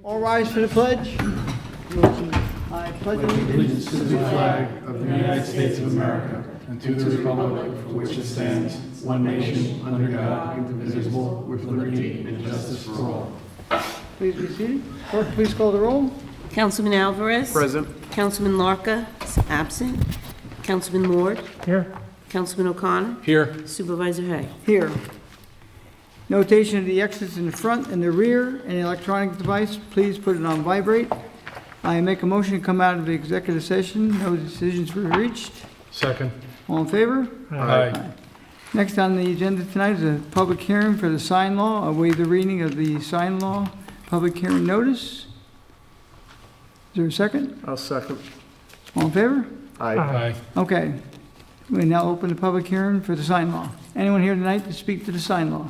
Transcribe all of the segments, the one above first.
All rise for the pledge. I pledge Allegiance to the flag of the United States of America and to the republic for which it stands, one nation, under God, indivisible, with liberty and justice for all. Please be seated. Clerk, please call the roll. Councilman Alvarez. Present. Councilman Larka is absent. Councilman Ward. Here. Councilman O'Connor. Here. Supervisor Hay. Here. Notation of the exits in the front and the rear. Any electronic device, please put it on vibrate. I make a motion to come out of the executive session. No decisions were reached. Second. All in favor? Aye. Next on the agenda tonight is a public hearing for the sign law. I'll waive the reading of the sign law public hearing notice. Is there a second? I'll second. All in favor? Aye. Okay. We now open the public hearing for the sign law. Anyone here tonight to speak to the sign law?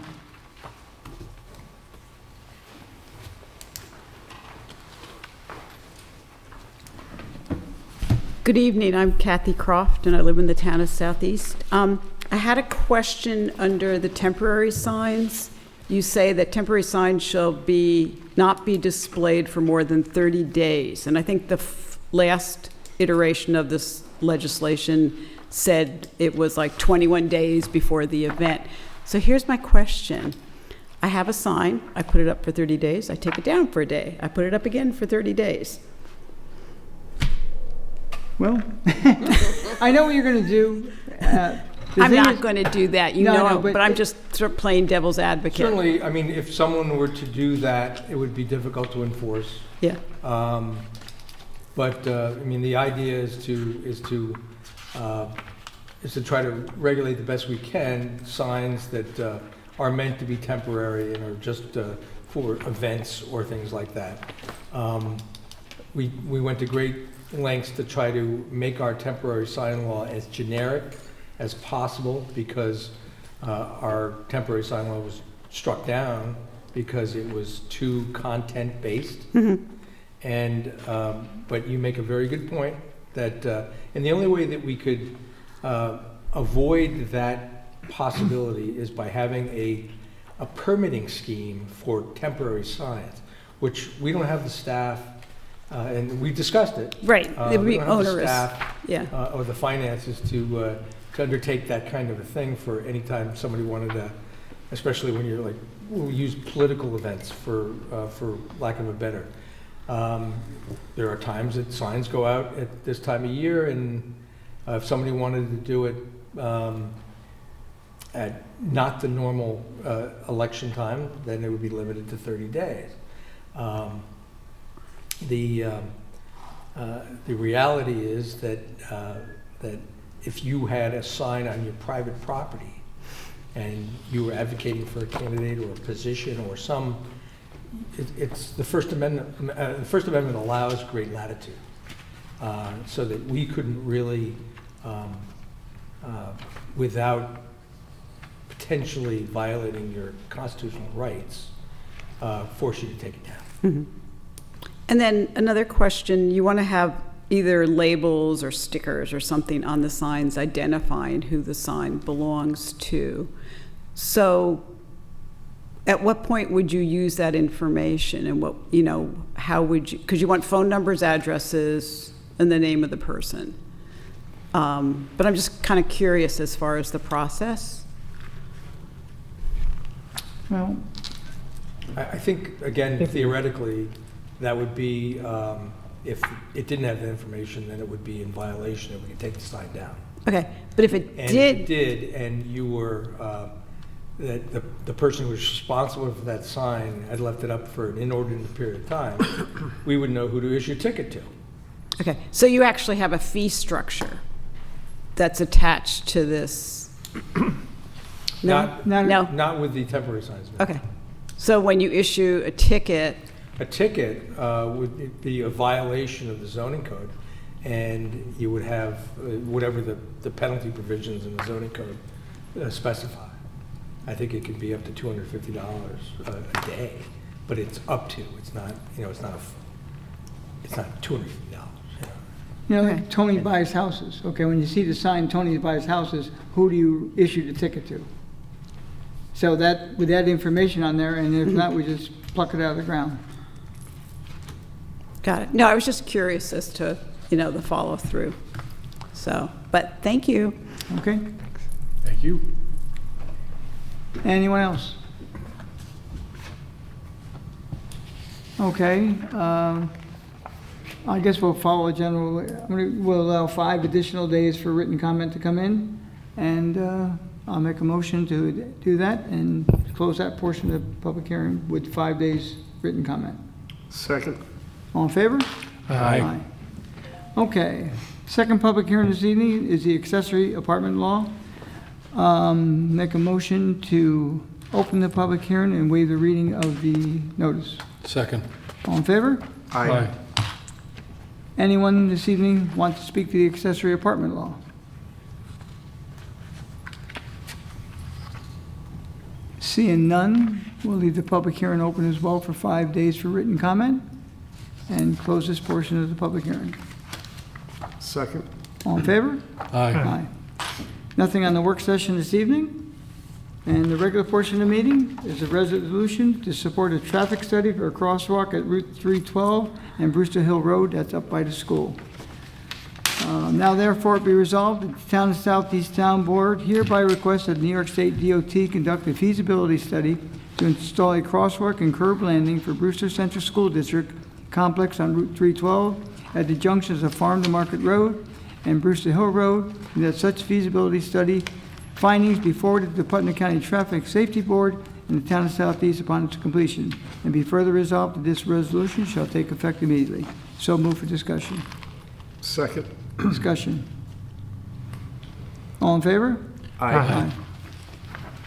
Good evening, I'm Kathy Croft, and I live in the town of Southeast. I had a question under the temporary signs. You say that temporary signs shall not be displayed for more than 30 days. And I think the last iteration of this legislation said it was like 21 days before the event. So here's my question. I have a sign, I put it up for 30 days, I take it down for a day, I put it up again for 30 days. Well, I know what you're going to do. I'm not going to do that, No, but I'm just sort of playing devil's advocate. Certainly, I mean, if someone were to do that, it would be difficult to enforce. Yeah. But I mean, the idea is to try to regulate the best we can signs that are meant to be temporary and are just for events or things like that. We went to great lengths to try to make our temporary sign law as generic as possible because our temporary sign law was struck down because it was too content-based. Mm-hmm. And but you make a very good point that, and the only way that we could avoid that possibility is by having a permitting scheme for temporary signs, which we don't have the staff. And we discussed it. Right, it would We be don't have the onerous. staff, or the finances to undertake that kind of a thing for any time somebody wanted to, especially when you're like, we'll use political events for lack of a better. There are times that signs go out at this time of year, and if somebody wanted to do it at not the normal election time, then it would be limited to 30 days. The reality is that if you had a sign on your private property and you were advocating for a candidate or a position or it's the First Amendment. The First Amendment allows great latitude, so that we couldn't really, without potentially violating your constitutional rights, force you to take it down. Mm-hmm. And then another question, you want to have either labels or stickers or something on the signs identifying who the sign belongs to. So at what point would you use that information, and what, how would you, because you want phone numbers, addresses, and the name of the person. But I'm just kind of curious as far as the process. Well, I think, again, theoretically, that would be, if it didn't have the information, then it would be in violation, and we could take the sign down. Okay, but if it And did. if it did, and you were, that the person who was responsible for that sign had left it up for an inordinate period of time, we would know who to issue a ticket to. Okay, so you actually have a fee structure that's attached to this? Not No? Not with the temporary signs. no. Okay. So when you issue a ticket, A ticket would be a violation of the zoning code, and you would have whatever the penalty provisions in the zoning code specify. I think it could be up to $250 a day, but it's up to. It's not. It's not $250. like Tony buys houses. Okay, when you see the sign, Tony buys houses, who do you issue the ticket to? So that, with that information on there, and if not, we just pluck it out of the ground. Got it. No, I was just curious as to, the follow-through. So, but thank you. Okay. Thank you. Anyone else? Okay, I guess we'll follow a general, we'll allow 5 additional days for written comment to come in, and I'll make a motion to do that and close that portion of the public hearing with 5 days written comment. Second. All in favor? Aye. Okay, second public hearing this evening is the accessory apartment law. Make a motion to open the public hearing and waive the reading of the notice. Second. All in favor? Aye. Anyone this evening want to speak to the accessory apartment law? Seeing none, we'll leave the public hearing open as well for 5 days for written comment and close this portion of the public hearing. Second. All in favor? Aye. Nothing on the work session this evening. And the regular portion of the meeting is a resolution to support a traffic study for a crosswalk at Route 312 and Brewster Hill Road, that's up by the school. Now therefore it be resolved that the Town of Southeast Town Board hereby requests that New York State DOT conduct a feasibility study to install a crosswalk and curb landing for Brewster Central School District complex on Route 312 at the junctions of Farm to Market Road and Brewster Hill Road, and that such feasibility study findings be forwarded to the Putnam County Traffic Safety Board in the Town of Southeast upon its completion, and be further resolved that this resolution shall take effect immediately. So move for discussion. Second. Discussion. All in favor? Aye.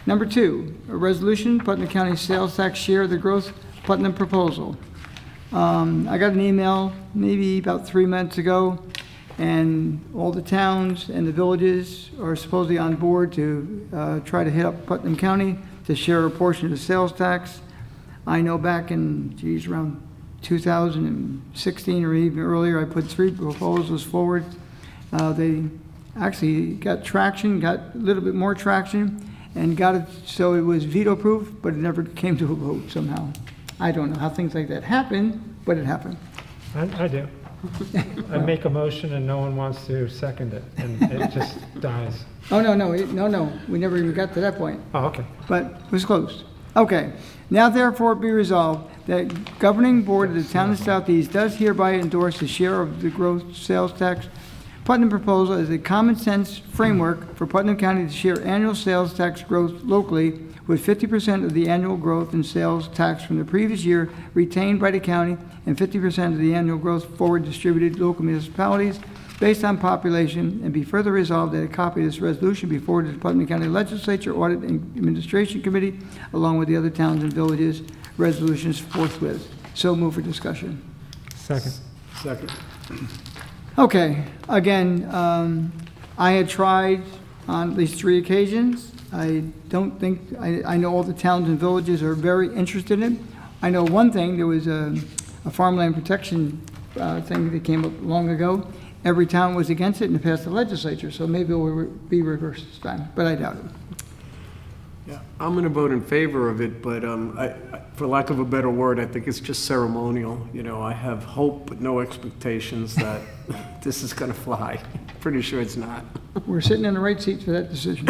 Number 2, a resolution, Putnam County Sales Tax Share of the Growth Putnam Proposal. I got an email maybe about 3 months ago, and all the towns and the villages are supposedly on board to try to hit up Putnam County to share a portion of the sales tax. I know back in, around 2016 or even earlier, I put 3 proposals forward. They actually got traction, got a little bit more traction, and got it so it was veto-proof, but it never came to a vote somehow. I don't know how things like that happen, but it happened. I do. I make a motion and no one wants to second it, and it just dies. Oh, no, we never even got to that point, Oh, okay. but it was close. Okay, now therefore be resolved that governing board of the Town of Southeast does hereby endorse the share of the growth sales tax Putnam proposal as a common sense framework for Putnam County to share annual sales tax growth locally, with 50% of the annual growth in sales tax from the previous year retained by the county and 50% of the annual growth forward distributed to local municipalities based on population, and be further resolved that a copy of this resolution be forwarded to the Putnam County Legislature Audit and Administration Committee along with the other towns and villages resolutions forthwith. So move for discussion. Second. Second. Okay, again, I had tried on at least 3 occasions. I don't think, I know all the towns and villages are very interested in it. I know one thing, there was a farmland protection thing that came up long ago. Every town was against it and it passed the legislature, so maybe it will be reversed this time, but I doubt it. Yeah, I'm going to vote in favor of it, but for lack of a better word, I think it's just ceremonial. You know, I have hope but no expectations that this is going to fly. Pretty sure it's not. We're sitting in the right seats for that decision.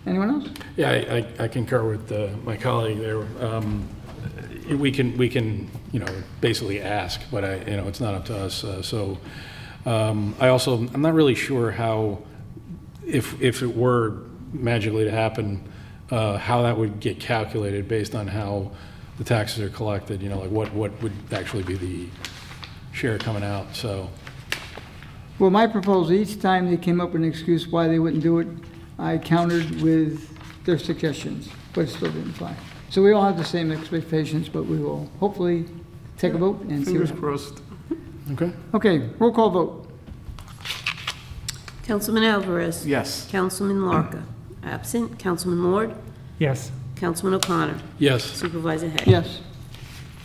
Anyone else? Yeah, I concur with my colleague there. We can basically ask, but it's not up to us. I'm not really sure how, if it were magically to happen, how that would get calculated based on how the taxes are collected. Like what would actually be the share coming out. So. Well, my proposal, each time they came up with an excuse why they wouldn't do it, I countered with their suggestions, but it still didn't fly. So we all have the same expectations, but we will hopefully take a vote and see. Fingers crossed. Okay. Okay, roll call vote. Councilman Alvarez. Yes. Councilman Larka. Absent. Councilman Ward. Yes. Councilman O'Connor. Yes. Supervisor Hay. Yes.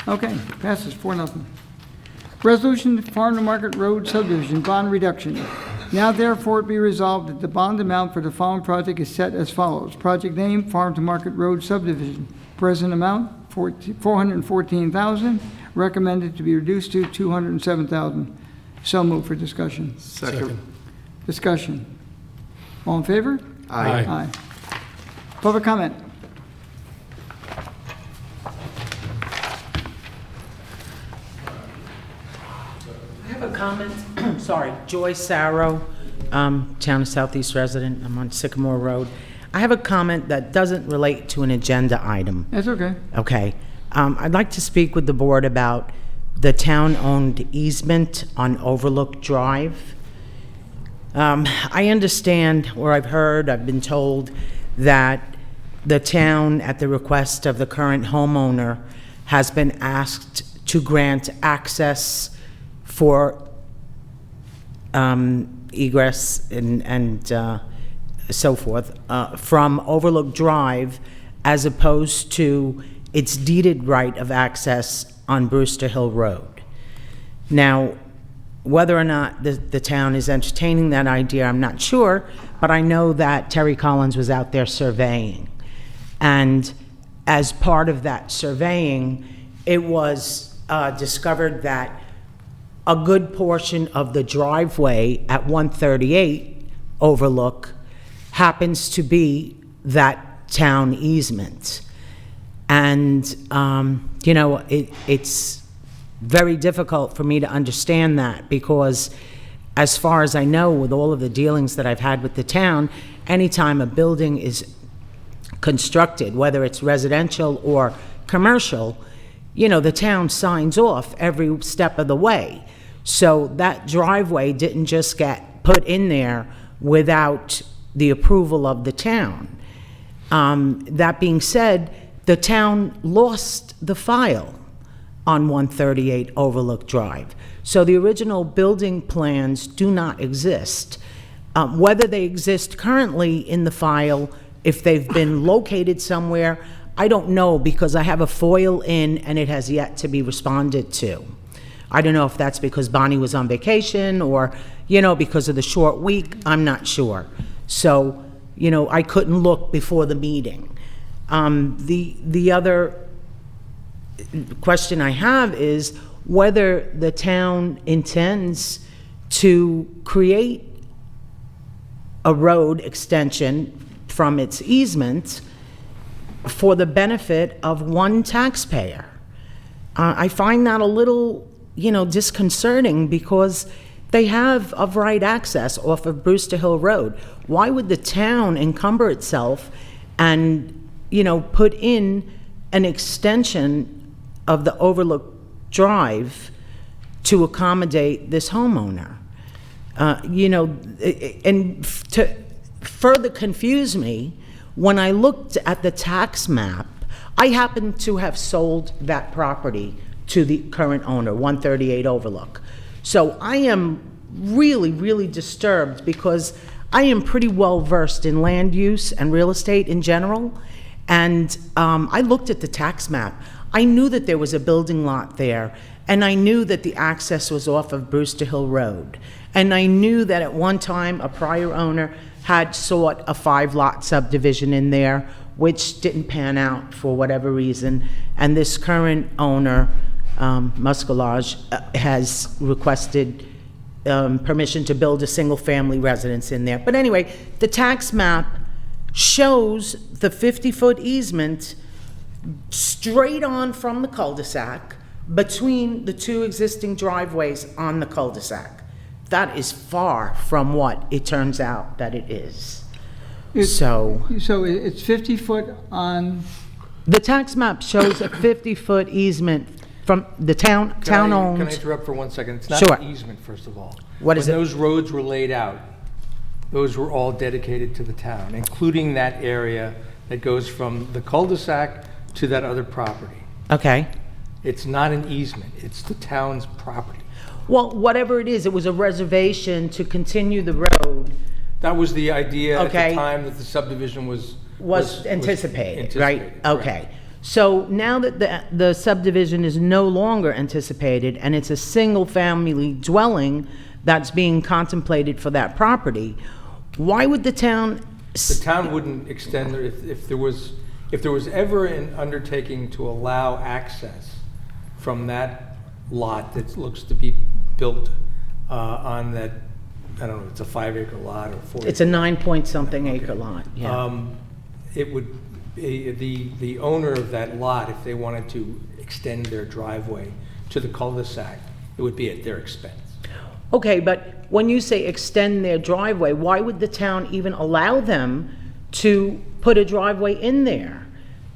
Okay, passes 4-0. Resolution Farm to Market Road subdivision bond reduction. Now therefore be resolved that the bond amount for the following project is set as follows. Project name, Farm to Market Road subdivision. Present amount, $414,000. recommended to be reduced to $207,000. So moved for discussion. Second. Discussion. All in favor? Aye. Aye. Public comment. I have a comment, sorry, Joy Sarro, Town of Southeast resident, I'm on Sycamore Road. I have a comment that doesn't relate to an agenda item, That's okay. okay? I'd like to speak with the board about the town-owned easement on Overlook Drive. I understand, or I've heard, I've been told, that the town, at the request of the current homeowner, has been asked to grant access for egress and so forth from Overlook Drive, as opposed to its deeded right of access on Brewster Hill Road. Now, whether or not the town is entertaining that idea, I'm not sure, but I know that Terry Collins was out there surveying. And as part of that surveying, it was discovered that a good portion of the driveway at 138 Overlook happens to be that town easement. And, you know, it's very difficult for me to understand that, because as far as I know, with all of the dealings that I've had with the town, anytime a building is constructed, whether it's residential or commercial, you know, the town signs off every step of the way. So that driveway didn't just get put in there without the approval of the town. That being said, the town lost the file on 138 Overlook Drive. So the original building plans do not exist. Whether they exist currently in the file, if they've been located somewhere, I don't know, because I have a FOIL in and it has yet to be responded to. I don't know if that's because Bonnie was on vacation or, you know, because of the short week, I'm not sure. So, you know, I couldn't look before the meeting. The other question I have is whether the town intends to create a road extension from its easement for the benefit of one taxpayer. I find that a little, you know, disconcerting, because they have of right access off of Brewster Hill Road. Why would the town encumber itself and, you know, put in an extension of the Overlook Drive to accommodate this homeowner? You know, and to further confuse me, when I looked at the tax map, I happened to have sold that property to the current owner, 138 Overlook. So I am really, really disturbed, because I am pretty well versed in land use and real estate in general. And I looked at the tax map. I knew that there was a building lot there, and I knew that the access was off of Brewster Hill Road. And I knew that at one time a prior owner had sought a 5-lot subdivision in there, which didn't pan out for whatever reason. And this current owner, Muscalage, has requested permission to build a single-family residence in there. But anyway, the tax map shows the 50-foot easement straight on from the cul-de-sac between the two existing driveways on the cul-de-sac. That is far from what it turns out that it is. So it's 50 foot on, the tax map shows a 50-foot easement from the town Can I owned. interrupt for 1 second? It's not Sure. an easement, first of all. What is it? When those roads were laid out, those were all dedicated to the town, including that area that goes from the cul-de-sac to that other property. Okay. It's not an easement, it's the town's property. Well, whatever it is, it was a reservation to continue the road. That was the idea at Okay. the time that the subdivision was Anticipated, right? anticipated, Okay. So now that the subdivision is no longer anticipated, and it's a single-family dwelling that's being contemplated for that property, why would the town? The town wouldn't extend, if there was ever an undertaking to allow access from that lot that looks to be built on that, I don't know, it's a 5-acre lot or 4. It's a 9-point-something acre lot, yeah. It would, the owner of that lot, if they wanted to extend their driveway to the cul-de-sac, it would be at their expense. Okay, but when you say extend their driveway, why would the town even allow them to put a driveway in there?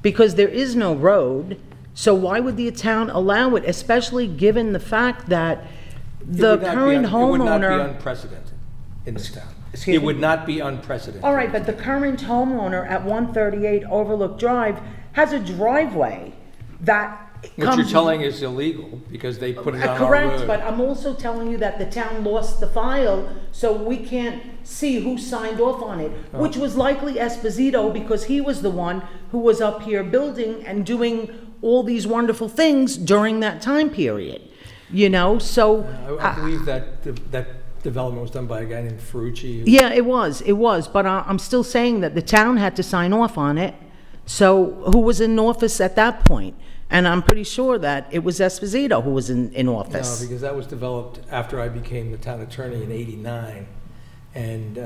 Because there is no road, so why would the town allow it, especially given the fact that the current It would not be homeowner... unprecedented in this town. Excuse It me? would not be unprecedented. All right, but the current homeowner at 138 Overlook Drive has a driveway that What comes... you're telling is illegal because they put it on our road. Correct, but I'm also telling you that the town lost the file, so we can't see who signed off on it, which was likely Esposito, because he was the one who was up here building and doing all these wonderful things during that time period, you know, so... I believe that that development was done by a guy named Ferrucci. Yeah, it was, but I'm still saying that the town had to sign off on it, so who was in office at that point? And I'm pretty sure that it was Esposito who was in No, office. because that was developed after I became the town attorney in '89, and,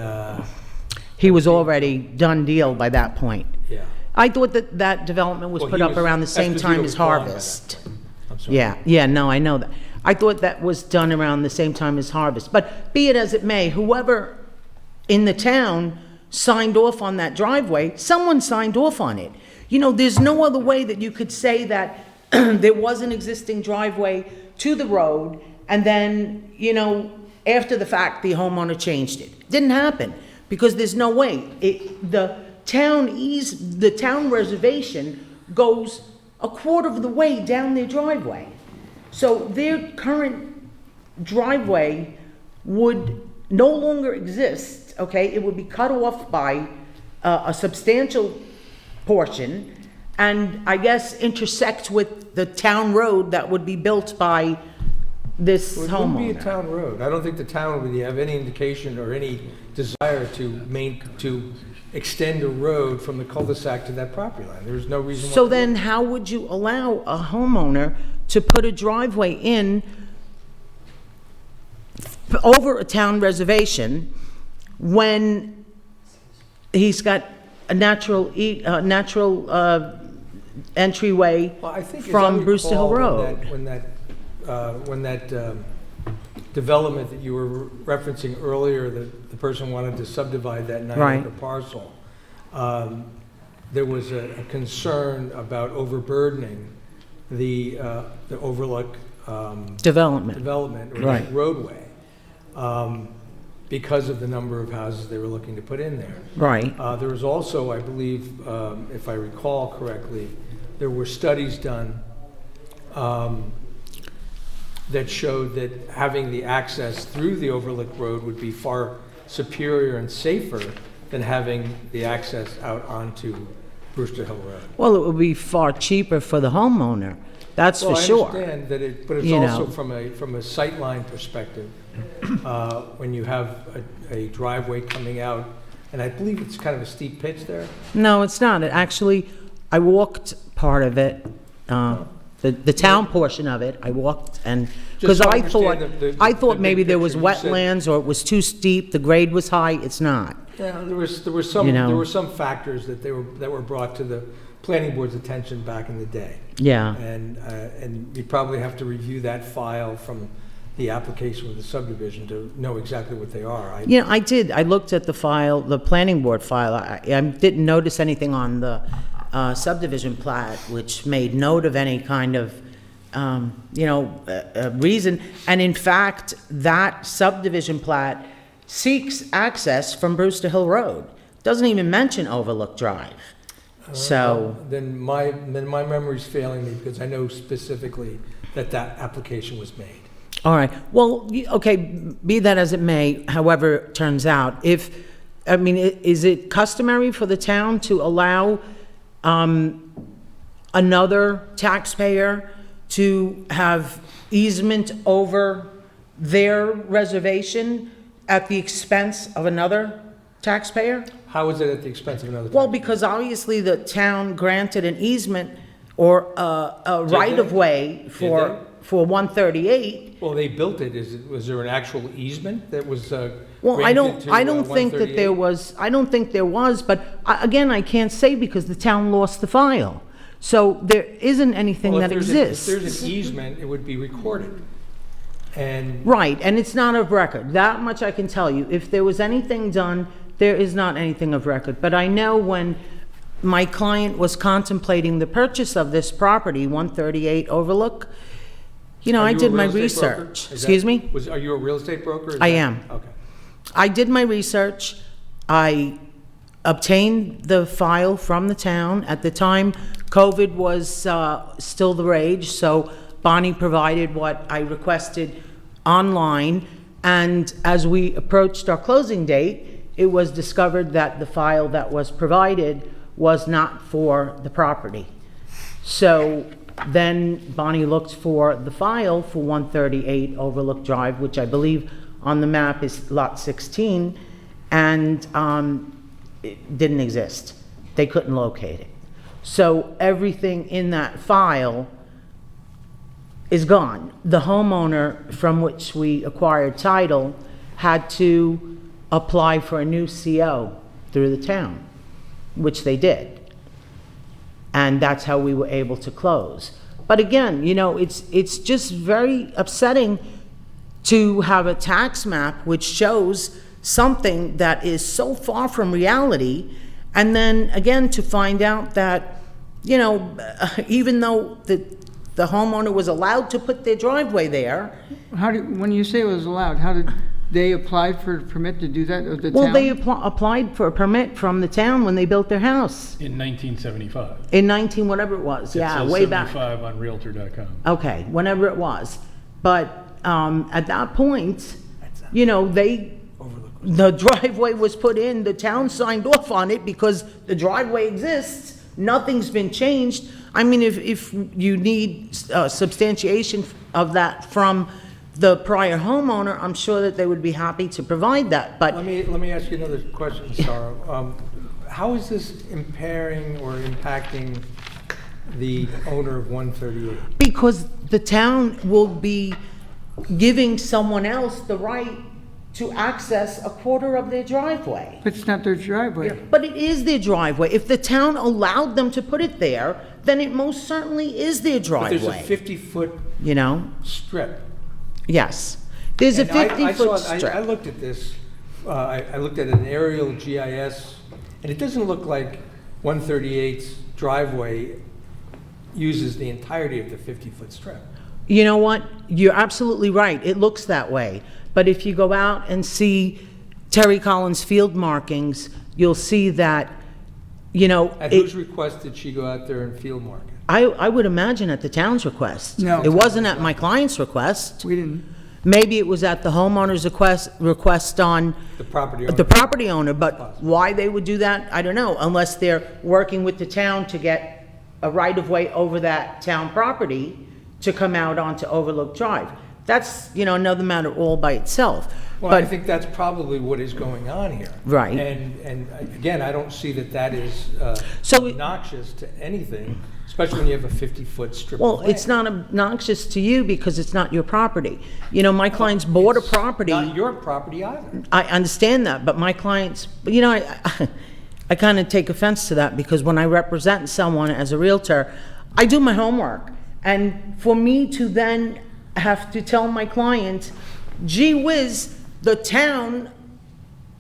He was already done deal by that point. yeah. I thought that that development was Well, put he up around the same Esposito time was as gone by that Harvest. point. I'm sorry. Yeah, no, I know that. I thought that was done around the same time as Harvest. But be it as it may, whoever in the town signed off on that driveway, someone signed off on it. You know, there's no other way that you could say that there was an existing driveway to the road, and then, you know, after the fact, the homeowner changed it. Didn't happen, because there's no way. The town reservation goes a quarter of the way down their driveway. So their current driveway would no longer exist, okay? It would be cut off by a substantial portion, and I guess intersect with the town road that would be built by this It wouldn't be a homeowner. town road. I don't think the town would have any indication or any desire to extend a road from the cul-de-sac to that property line. There's no reason why. So then how would you allow a homeowner to put a driveway in over a town reservation when he's got a natural entryway Well, I think, as I from Brewster Hill recall, Road? When that development that you were referencing earlier, the person wanted to subdivide that 9-acre Right. parcel, there was a concern about overburdening the Overlook Development, development or Right. that roadway, because of the number of houses they were looking to put in there. right. There was also, I believe, if I recall correctly, there were studies done that showed that having the access through the Overlook Road would be far superior and safer than having the access out onto Brewster Hill Road. Well, it would be far cheaper for the homeowner, that's for Well, I sure. understand that but it's You also know. from a sightline perspective, when you have a driveway coming out, and I believe it's kind of a steep pitch there. No, it's not. It actually, I walked part of it, the town portion of it, I walked and, because Just so I I thought, understand the I thought big maybe there was picture. You said- wetlands or it was too steep, the grade was high, it's not. Yeah, there were You know. there were some factors that were brought to the planning board's attention back in the day. Yeah, And you probably have to review that file from the application with the subdivision to know exactly what they are. you know, I did, I looked at the file, the planning board file, I didn't notice anything on the subdivision plat, which made note of any kind of, reason. And in fact, that subdivision plat seeks access from Brewster Hill Road. Doesn't even mention Overlook Drive. So, Then my memory's failing me because I know specifically that application was made. all right, well, okay, be that as it may, however it turns out, is it customary for the town to allow another taxpayer to have easement over their reservation at the expense of another taxpayer? How is it at the expense of another? Well, because obviously the town granted an easement or a right-of-way they? for 138. Well, they built it, was there an actual easement that was Well, I granted to, I don't think that there 138? was, I don't think there was, but again, I can't say because the town lost the file. So there isn't anything Well, that if exists. there's an easement, it would be recorded. And Right, and it's not of record. That much I can tell you. If there was anything done, there is not anything of record. But I know when my client was contemplating the purchase of this property, 138 Overlook, you know, Are I you a did my real estate broker? research. Is that- Excuse me? Are you a real estate broker? Is I that- am. Okay. I did my research. I obtained the file from the town. At the time, COVID was still the rage, so Bonnie provided what I requested online. And as we approached our closing date, it was discovered that the file that was provided was not for the property. So then Bonnie looked for the file for 138 Overlook Drive, which I believe on the map is Lot 16, and it didn't exist. They couldn't locate it. So everything in that file is gone. The homeowner from which we acquired title had to apply for a new CO through the town, which they did. And that's how we were able to close. But again, you know, it's just very upsetting to have a tax map which shows something that is so far from reality, and then again to find out that, you know, even though the homeowner was allowed to put their driveway there, When you say it was allowed, how did they apply for a permit to do that, or the town? well, they applied for a permit from the town when they built their house In 1975. in 19, whatever it was, yeah, way back. It says 75 on Realtor.com. Okay, whenever it was. But at that point, you know, the driveway was put in, the town signed off on it because the driveway exists, nothing's been changed. I mean, if you need substantiation of that from the prior homeowner, I'm sure that they would be happy to provide that, but Let me ask you another question, Sarah. How is this impairing or impacting the owner of 138? because the town will be giving someone else the right to access a quarter of their driveway. But it's not their driveway. But it is their driveway. If the town allowed them to put it there, then it most certainly is their But there's a driveway, 50-foot you know? strip. Yes. There's a And I 50-foot saw- I strip. looked at this, I looked at an aerial GIS, and it doesn't look like 138's driveway uses the entirety of the 50-foot strip. You know what? You're absolutely right. It looks that way. But if you go out and see Terry Collins field markings, you'll see that, you know, At whose request did she go out there and field mark it? I would imagine at the town's request. No. It wasn't at my client's request. We didn't. Maybe it was at the homeowner's request on The property owner? the property owner, but why they would do that, I don't know, unless they're working with the town to get a right-of-way over that town property to come out onto Overlook Drive. That's, you know, another matter all by itself. Well, I But, think that's probably what is going on here. Right. And again, I don't see that that is So it- obnoxious to anything, especially when you have a 50-foot strip of well, land. it's not obnoxious to you because it's not your property. You know, my clients bought a It's property. Not your property either. I understand that, but my clients, you know, I kind of take offense to that because when I represent someone as a Realtor, I do my homework. And for me to then have to tell my client, gee whiz, the town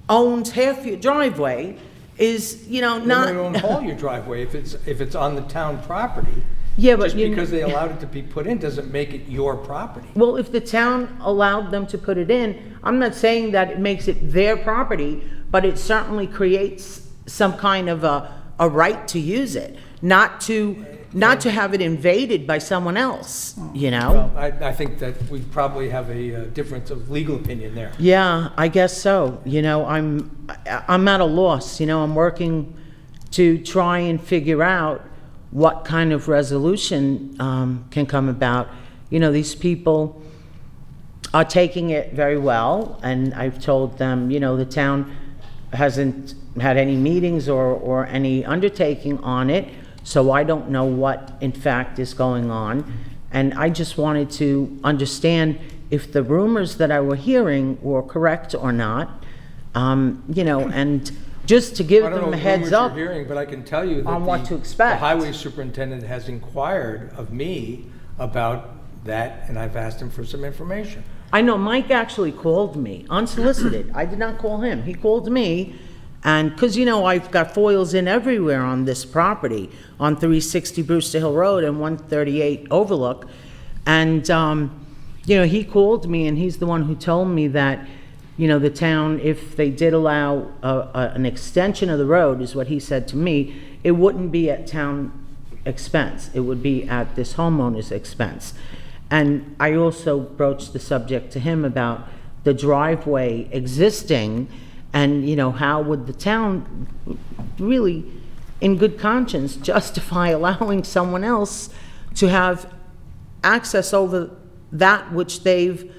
owns half your driveway is, you know, They not. don't haul your driveway if it's on the town property. Yeah, but Just you- because they allowed it to be put in doesn't make it your property. Well, if the town allowed them to put it in, I'm not saying that it makes it their property, but it certainly creates some kind of a right to use it, not to have it invaded by someone else, you know? Well, I think that we probably have a difference of legal opinion there. Yeah, I guess so. You know, I'm at a loss, you know, I'm working to try and figure out what kind of resolution can come about. You know, these people are taking it very well, and I've told them, you know, the town hasn't had any meetings or any undertaking on it, So I don't know what, in fact, is going on. And I just wanted to understand if the rumors that I were hearing were correct or not, you know, and just to give I don't them know a what heads rumors up. you're hearing, but I can tell you that on what to the expect. highway superintendent has inquired of me about that, and I've asked him for some information. I know Mike actually called me, unsolicited. I did not call him. He called me, and, because, you know, I've got foils in everywhere on this property, on 360 Brewster Hill Road and 138 Overlook. And, you know, he called me, and he's the one who told me that, you know, the town, if they did allow an extension of the road, is what he said to me, it wouldn't be at town expense. It would be at this homeowner's expense. And I also broached the subject to him about the driveway existing, and, you know, how would the town really, in good conscience, justify allowing someone else to have access over that which they've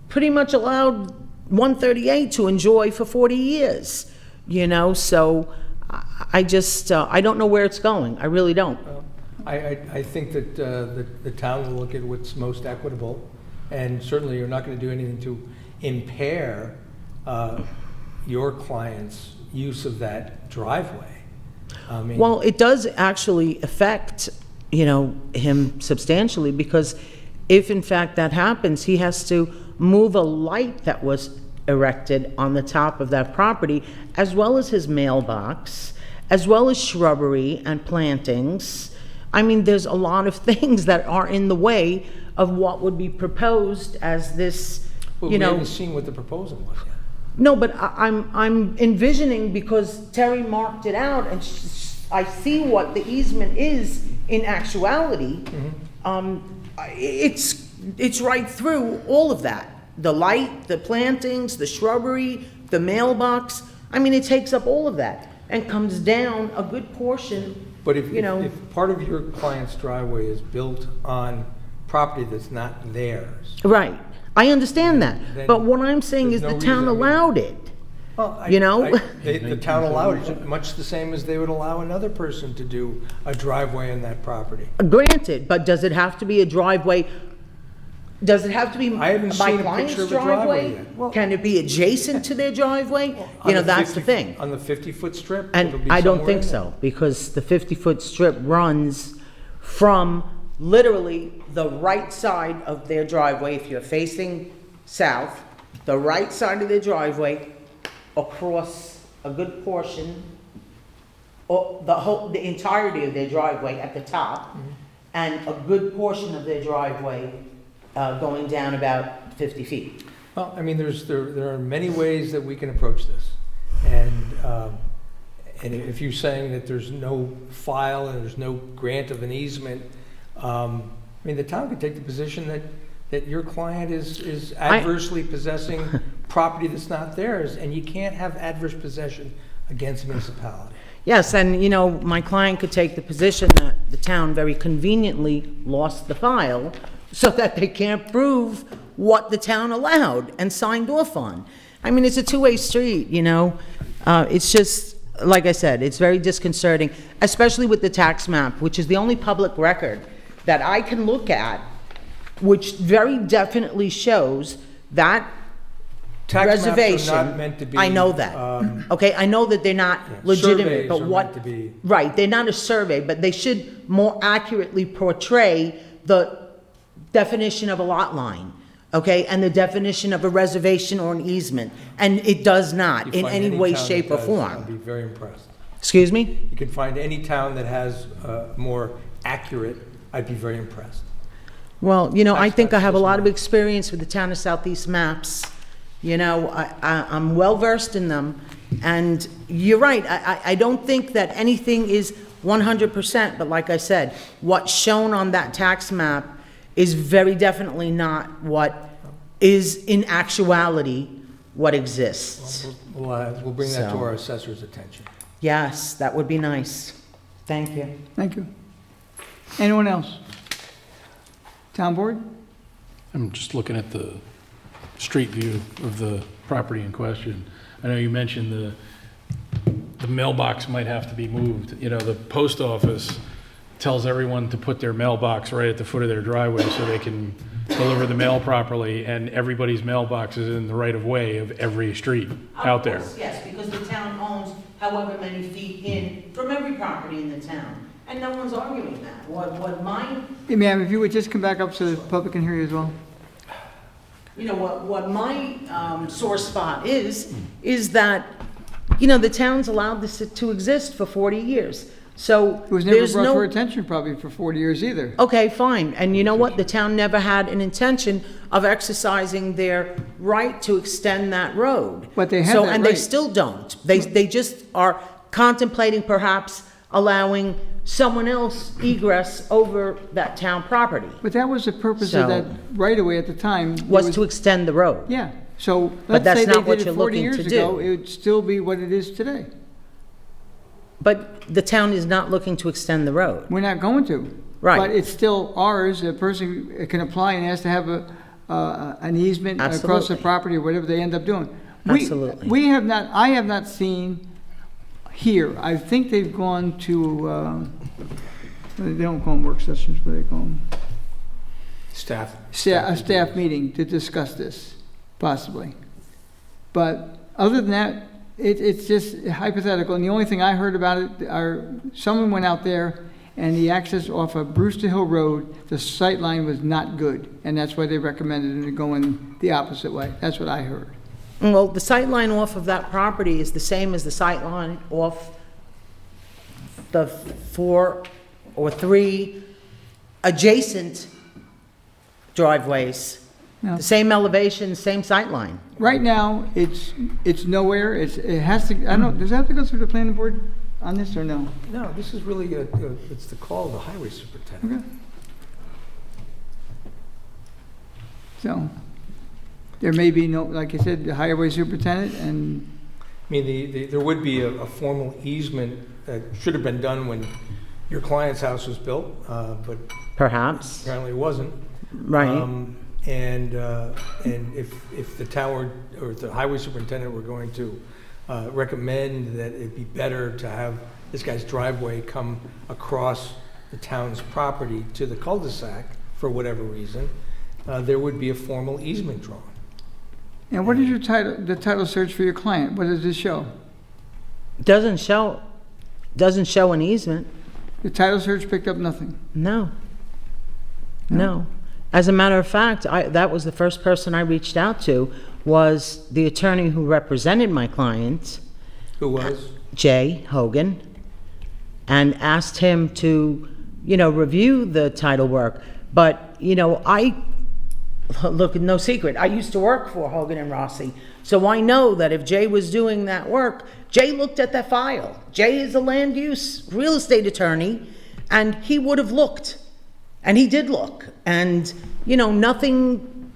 pretty much allowed 138 to enjoy for 40 years, you know? So I just, I don't know where it's going. I really don't. I think that the town will look at what's most equitable, and certainly you're not going to do anything to impair your client's use of that driveway. I mean, Well, it does actually affect, you know, him substantially, because if in fact that happens, he has to move a light that was erected on the top of that property, as well as his mailbox, as well as shrubbery and plantings. I mean, there's a lot of things that are in the way of what would be proposed as this, but you we know. haven't seen what the proposal was yet. No, but I'm envisioning, because Terry marked it out, and I see what the easement is in actuality. It's right through all of that. The light, the plantings, the shrubbery, the mailbox. I mean, it takes up all of that and comes down a good portion, But if, you know. if part of your client's driveway is built on property that's not theirs, Right, I understand that. Then But what I'm saying is there's the no town reason, I mean- allowed it. well, You know? the town allowed it, much the same as they would allow another person to do a driveway on that property. Granted, but does it have to be a driveway? Does it have to be I haven't my seen a client's picture of a driveway driveway? yet. Can it be adjacent to their driveway? On You know, the that's the 50 thing. On the 50-foot strip? it'll And be I don't somewhere think in there. so, because the 50-foot strip runs from literally the right side of their driveway, if you're facing south, the right side of their driveway, across a good portion, or the entirety of their driveway at the top, and a good portion of their driveway going down about 50 feet. Well, I mean, there are many ways that we can approach this. And if you're saying that there's no file and there's no grant of an easement, I mean, the town could take the position that your client is adversely possessing property that's not theirs, and you can't have adverse possession against a municipality. Yes, and, you know, my client could take the position that the town very conveniently lost the file so that they can't prove what the town allowed and signed off on. I mean, it's a two-way street, you know? It's just, like I said, it's very disconcerting, especially with the tax map, which is the only public record that I can look at, which very definitely shows that Tax maps are reservation. not meant to be, I know that. Okay, I know that they're not legitimate, surveys but are what? meant to be- Right, they're not a survey, but they should more accurately portray the definition of a lot line, okay, and the definition of a reservation or an easement, and it does not You in find any any way, town that shape, or does, form. I'd be very impressed. Excuse me? You can find any town that has more accurate, I'd be very impressed. Well, you know, I think I have a That's lot of just experience with the town of Southeast maps. You know, I'm well-versed in them, and you're right, I don't think that anything is 100%, but like I said, what's shown on that tax map is very definitely not what is in actuality what exists. We'll bring that to So. our assessor's attention. Yes, that would be nice. Thank you. Thank you. Anyone else? Town board? I'm just looking at the street view of the property in question. I know you mentioned the mailbox might have to be moved. You know, the post office tells everyone to put their mailbox right at the foot of their driveway so they can deliver the mail properly, and everybody's mailbox is in the right of way of every street out there. Of course, yes, because the town owns however many feet in from every property in the town, and no one's arguing that. What my, Hey, ma'am, if you would just come back up so the public can hear you as well. you know, what my sore spot is that, you know, the town's allowed this to exist for 40 years. So It was never there's brought to our no, attention probably for 40 years either. okay, fine. And you know what? The town never had an intention of exercising their right to extend that road. But they have So, that and they right. still don't. They just are contemplating perhaps allowing someone else egress over that town property, But that was the purpose So- of that right-of-way at the time. There was to extend the road. Yeah, so But let's that's say they not what did it you're 40 looking years to ago, do. it would still be what it is today. But the town is not looking to extend the road. We're not going to. Right. But it's still ours, a person can apply and has to have an easement across the Absolutely. property property or whatever they end up doing. Absolutely. I have not seen here, I think they've gone to, they don't call them work sessions, but they call them, Staff. a staff meeting to discuss this, possibly. But other than that, it's just hypothetical, and the only thing I heard about it are, someone went out there, and the access off of Brewster Hill Road, the sight line was not good, and that's why they recommended it going the opposite way. That's what I heard. Well, the sight line off of that property is the same as the sight line off the 4 or 3 adjacent driveways. No. The same elevation, same sight line. Right now, it's nowhere, it has to, I don't know, does it have to go through the planning board on this, or no? No, this is really, it's the call of the highway superintendent. Okay. So, there may be no, like I said, the highway superintendent, and I mean, there would be a formal easement that should have been done when your client's house was built, but Perhaps, apparently it wasn't. right. And if the town or if the highway superintendent were going to recommend that it'd be better to have this guy's driveway come across the town's property to the cul-de-sac for whatever reason, there would be a formal easement drawn. and what is your title, the title search for your client? What does this show? Doesn't show an easement. The title search picked up nothing. No. No. As a matter of fact, that was the first person I reached out to, was the attorney who represented my client, Who was? Jay Hogan, and asked him to, you know, review the title work. But, you know, look, no secret, I used to work for Hogan and Rossi, so I know that if Jay was doing that work, Jay looked at that file. Jay is a land use real estate attorney, and he would have looked, and he did look, and, you know, nothing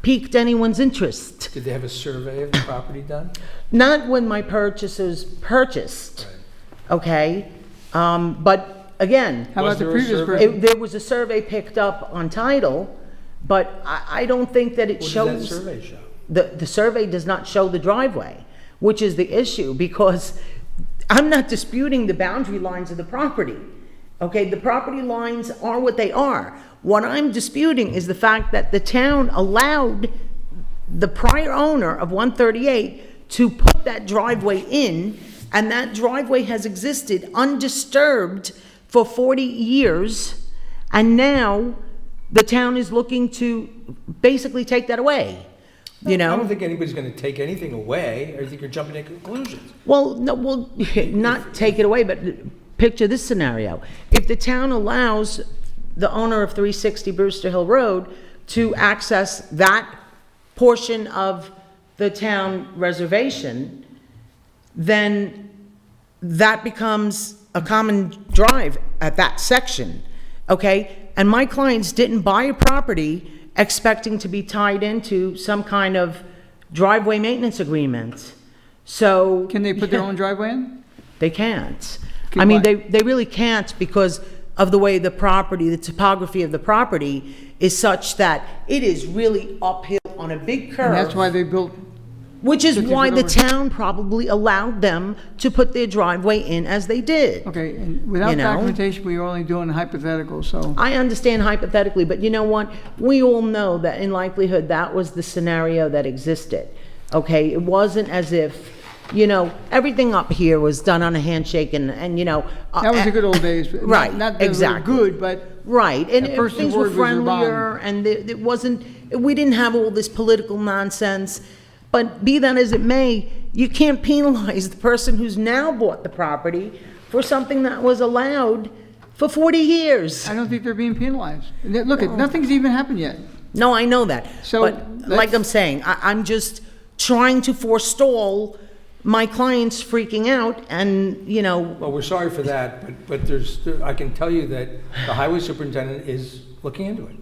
piqued anyone's interest. Did they have a survey of the property done? Not when my purchasers purchased, okay? But again, How Was about the there a previous survey? person? there was a survey picked up on title, but I don't think that it What did that shows. survey show? The survey does not show the driveway, which is the issue, because I'm not disputing the boundary lines of the property. Okay, the property lines are what they are. What I'm disputing is the fact that the town allowed the prior owner of 138 to put that driveway in, and that driveway has existed undisturbed for 40 years, and now the town is looking to basically take that away, you I don't know? think anybody's going to take anything away. I think you're jumping to conclusions. Well, no, well, not take it away, but picture this scenario. If the town allows the owner of 360 Brewster Hill Road to access that portion of the town reservation, then that becomes a common drive at that section, okay? And my clients didn't buy a property expecting to be tied into some kind of driveway maintenance agreement. So. Can they put their own driveway in? They can't. Okay, I mean, why? they really can't because of the way the property, the topography of the property is such that it is really uphill on a big curve. And that's why they built which is 50 why foot the over. town probably allowed them to put their driveway in as they did. Okay, and without You know? documentation, we are only doing hypotheticals, so. I understand hypothetically, but you know what? We all know that in likelihood, that was the scenario that existed. Okay, it wasn't as if, you know, everything up here was done on a handshake and you know. That was the good old days. Not- Right, Not that they were exactly. good, but Right, and At first the things were word was your bond. friendlier, and it wasn't, we didn't have all this political nonsense. But be that as it may, you can't penalize the person who's now bought the property for something that was allowed for 40 years. I don't think they're being penalized. Look, nothing's even happened yet. No, I know that. So But like let's- I'm saying, I'm just trying to forestall my clients freaking out and, you know, Well, we're sorry for that, but I can tell you that the highway superintendent is looking into it.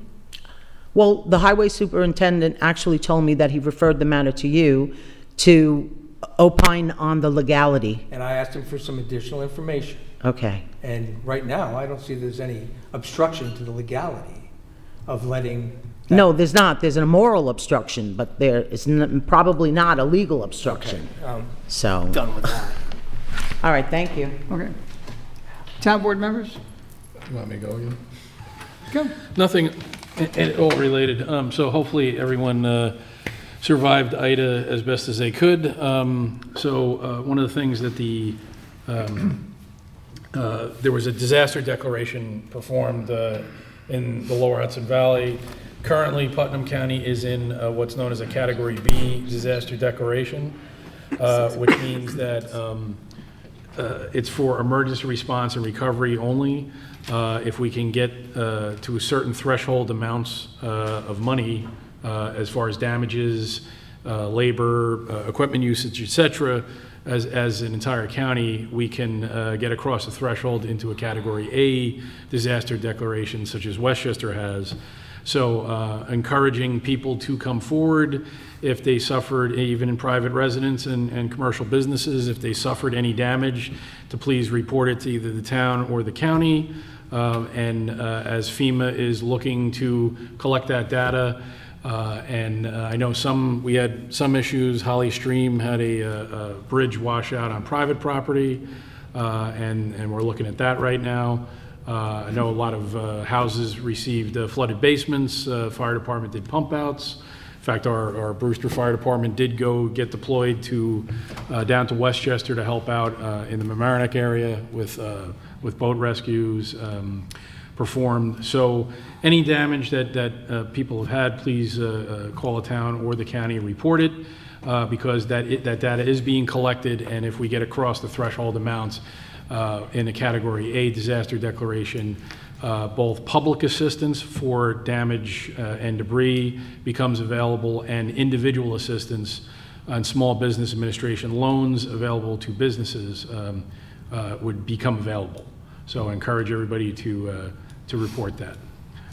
well, the highway superintendent actually told me that he referred the matter to you to opine on the legality. And I asked him for some additional information. Okay. And right now, I don't see there's any obstruction to the legality of letting. that- No, there's not. There's an immoral obstruction, but there is probably not a legal obstruction. So, Done with that. all right, thank you. Okay. Town board members? You want me to go again? Go. Nothing at all related. So hopefully everyone survived Ida as best as they could. So one of the things that there was a disaster declaration performed in the Lower Hudson Valley. Currently, Putnam County is in what's known as a Category B disaster declaration, which means that it's for emergency response and recovery only. If we can get to certain threshold amounts of money as far as damages, labor, equipment usage, et cetera, as an entire county, we can get across the threshold into a Category A disaster declaration, such as Westchester has. So encouraging people to come forward if they suffered, even in private residence and commercial businesses, if they suffered any damage, to please report it to either the town or the county. And as FEMA is looking to collect that data, and I know we had some issues. Holly Stream had a bridge washout on private property, and we're looking at that right now. I know a lot of houses received flooded basements. Fire department did pump outs. In fact, our Brewster Fire Department did go get deployed down to Westchester to help out in the Mamaroneck area with boat rescues performed. So any damage that people have had, please call the town or the county and report it, because that data is being collected, and if we get across the threshold amounts in a Category A disaster declaration, both public assistance for damage and debris becomes available, and individual assistance on small business administration loans available to businesses would become available. So I encourage everybody to report that.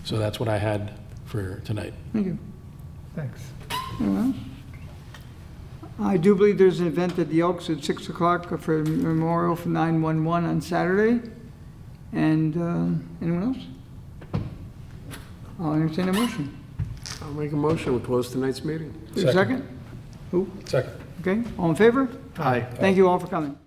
So that's what I had for tonight. Thank you. Thanks. Anyone else? I do believe there's an event at the Elks at 6 o'clock for a memorial for 9/11 on Saturday. And anyone else? I'll entertain a motion. I'll make a motion, we'll close tonight's meeting. Is there a second? Who? Second. Okay, all in favor? Aye. Thank you all for coming.